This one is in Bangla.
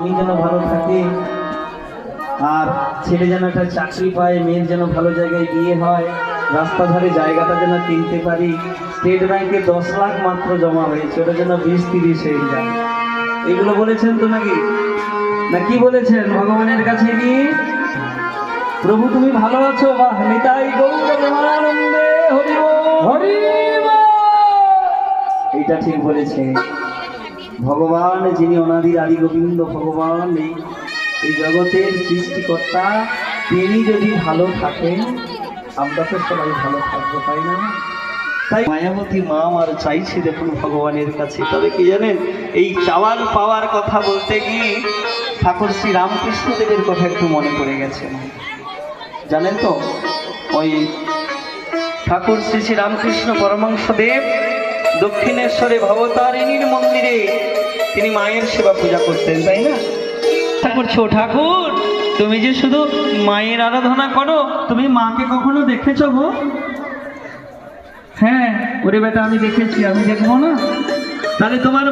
আমি যেন ভালো থাকি, আর ছেলে যেন একটা চাকরি পায়, মেয়ের যেন ভালো জায়গায় বিয়ে হয়, রাস্তা ধারে জায়গাটা যেন কিনতে পারি। স্টেট ব্যাংকে 10 লাখ মাত্র জমা হয়েছে, ওটা যেন 20-30 হয়ে যায়। এগুলো বলেছেন তো নাকি? না কি বলেছেন ভগবানের কাছে কি? প্রভু তুমি ভালো আছো? বাহ, নিতাই গৌর প্রেমানন্দে হরি বল, হরি বল। এইটা ঠিক বলেছে ভগবান, যিনি অনাদির আদি গোবিন্দ ভগবান, এই জগতের সৃষ্টিকর্তা, তিনি যদি ভালো থাকেন আমরা তো সবাই ভালো থাকবো, তাই না? তাই মায়াবতী মা আমার চাইছে দেখুন ভগবানের কাছে। তবে কি জানেন, এই চাওয়ার পাওয়ার কথা বলতে গিয়ে ঠাকুর শ্রী রামকৃষ্ণদেবের কথা একটু মনে পড়ে গেছে। জানেন তো, ওই ঠাকুর শ্রী শ্রী রামকৃষ্ণ পরমহংসদেব দক্ষিণেশ্বরে ভবতারিণীর মন্দিরে তিনি মায়ের সেবা পূজা করতেন, তাই না? করছো ঠাকুর, তুমি যে শুধু মায়ের আরাধনা করো, তুমি মাকে কখনো দেখেছো গো? হ্যাঁ ওরে বেটা, আমি দেখেছি, আমি দেখবো না? তাহলে তোমার